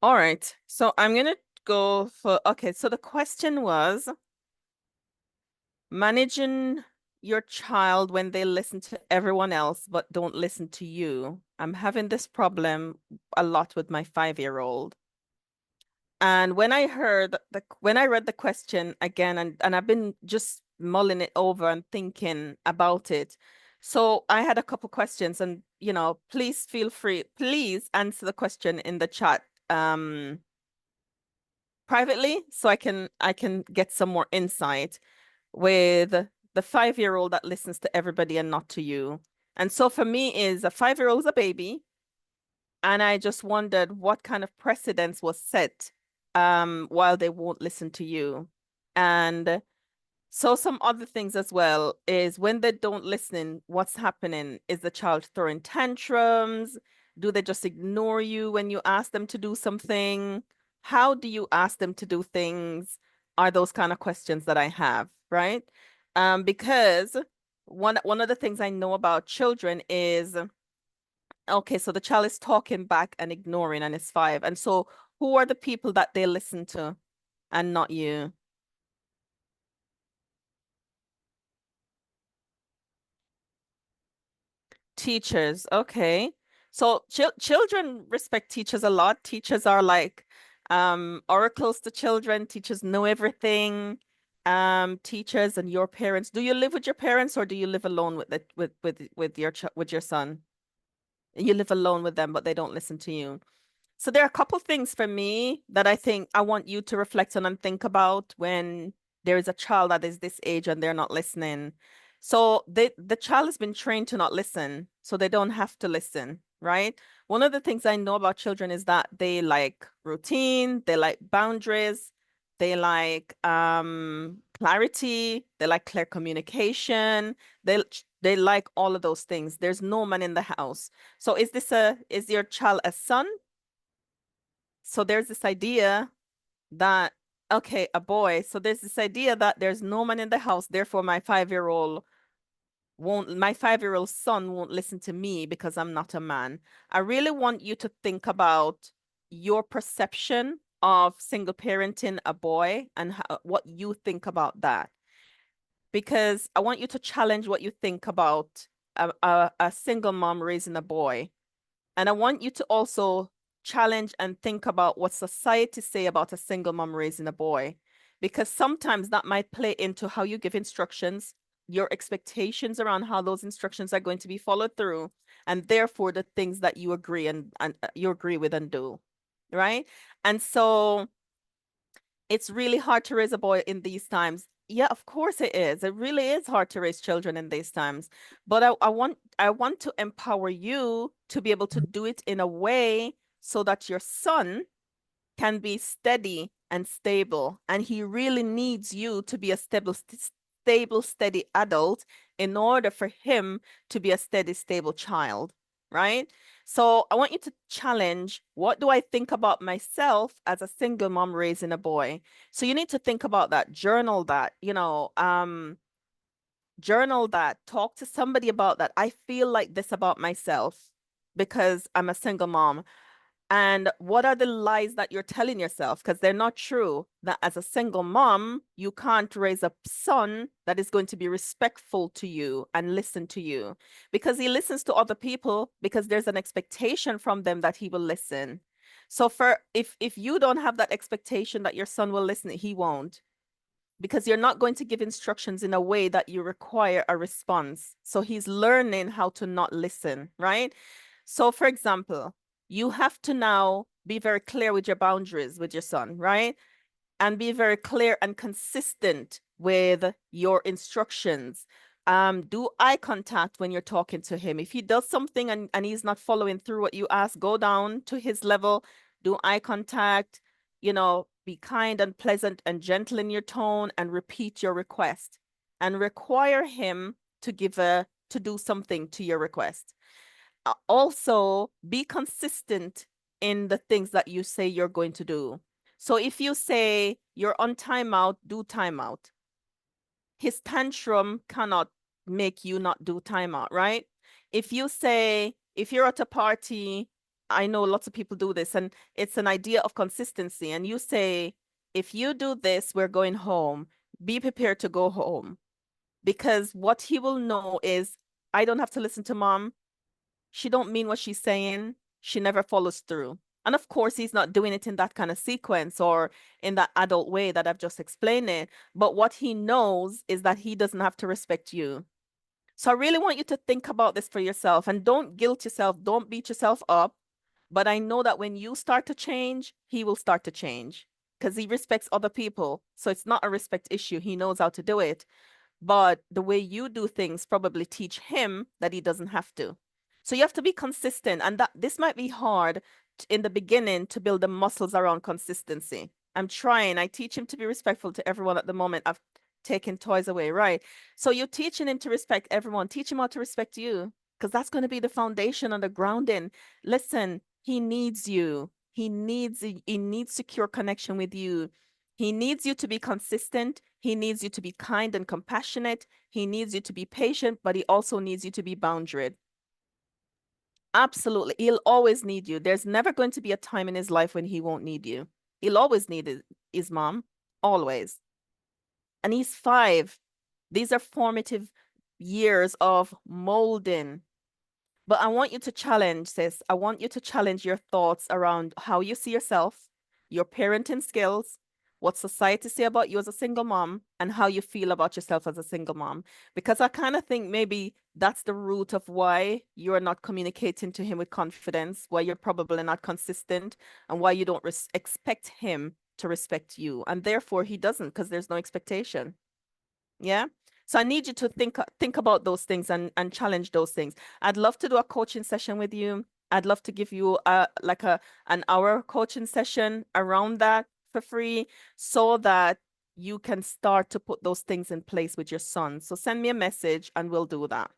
All right. So I'm gonna go for okay. So the question was managing your child when they listen to everyone else but don't listen to you. I'm having this problem a lot with my 5-year-old. And when I read the question again, and I've been just mulling it over and thinking about it. So I had a couple questions, and please feel free, please answer the question in the chat privately so I can get some more insight with the 5-year-old that listens to everybody and not to you. And so for me is a 5-year-old's a baby, and I just wondered what kind of precedence was set while they won't listen to you. And so some other things as well is when they don't listen, what's happening? Is the child throwing tantrums? Do they just ignore you when you ask them to do something? How do you ask them to do things? Are those kind of questions that I have, right? Because one of the things I know about children is okay, so the child is talking back and ignoring and is 5. And so who are the people that they listen to and not you? Teachers, okay. So children respect teachers a lot. Teachers are like oracles to children. Teachers know everything. Teachers and your parents. Do you live with your parents or do you live alone with with your son? You live alone with them, but they don't listen to you. So there are a couple things for me that I think I want you to reflect on and think about when there is a child that is this age and they're not listening. So the child has been trained to not listen, so they don't have to listen, right? One of the things I know about children is that they like routine, they like boundaries, they like clarity, they like clear communication, they like all of those things. There's no man in the house. So is your child a son? So there's this idea that, okay, a boy. So there's this idea that there's no man in the house, therefore my 5-year-old son won't listen to me because I'm not a man. I really want you to think about your perception of single parenting a boy and what you think about that. Because I want you to challenge what you think about a single mom raising a boy. And I want you to also challenge and think about what society say about a single mom raising a boy, because sometimes that might play into how you give instructions, your expectations around how those instructions are going to be followed through, and therefore the things that you agree and you agree with and do, right? And so it's really hard to raise a boy in these times. Yeah, of course it is. It really is hard to raise children in these times. But I want to empower you to be able to do it in a way so that your son can be steady and stable. And he really needs you to be a stable, steady adult in order for him to be a steady, stable child, right? So I want you to challenge, what do I think about myself as a single mom raising a boy? So you need to think about that, journal that, talk to somebody about that. I feel like this about myself because I'm a single mom. And what are the lies that you're telling yourself? Because they're not true. That as a single mom, you can't raise a son that is going to be respectful to you and listen to you. Because he listens to other people because there's an expectation from them that he will listen. So if you don't have that expectation that your son will listen, he won't. Because you're not going to give instructions in a way that you require a response. So he's learning how to not listen, right? So, for example, you have to now be very clear with your boundaries with your son, right? And be very clear and consistent with your instructions. Do eye contact when you're talking to him. If he does something and he's not following through what you ask, go down to his level, do eye contact, be kind and pleasant and gentle in your tone and repeat your request and require him to do something to your request. Also, be consistent in the things that you say you're going to do. So if you say you're on timeout, do timeout. His tantrum cannot make you not do timeout, right? If you're at a party I know lots of people do this, and it's an idea of consistency. And you say, if you do this, we're going home. Be prepared to go home. Because what he will know is, I don't have to listen to mom. She don't mean what she's saying. She never follows through. And of course, he's not doing it in that kind of sequence or in that adult way that I've just explained it. But what he knows is that he doesn't have to respect you. So I really want you to think about this for yourself and don't guilt yourself. Don't beat yourself up. But I know that when you start to change, he will start to change because he respects other people. So it's not a respect issue. He knows how to do it. But the way you do things probably teach him that he doesn't have to. So you have to be consistent. And that this might be hard in the beginning to build the muscles around consistency. I'm trying. I teach him to be respectful to everyone at the moment. I've taken toys away, right? So you're teaching him to respect everyone. Teach him how to respect you because that's going to be the foundation and the grounding. Listen, he needs you. He needs secure connection with you. He needs you to be consistent. He needs you to be kind and compassionate. He needs you to be patient, but he also needs you to be boundaried. Absolutely. He'll always need you. There's never going to be a time in his life when he won't need you. He'll always need his mom, always. And he's 5. These are formative years of molding. But I want you to challenge, sis. I want you to challenge your thoughts around how you see yourself, your parenting skills, what society say about you as a single mom, and how you feel about yourself as a single mom. Because I kind of think maybe that's the root of why you're not communicating to him with confidence, why you're probably not consistent, and why you don't expect him to respect you. And therefore he doesn't because there's no expectation. Yeah. So I need you to think about those things and challenge those things. I'd love to do a coaching session with you. I'd love to give you a an hour coaching session around that for free so that you can start to put those things in place with your son. So send me a message and we'll do that.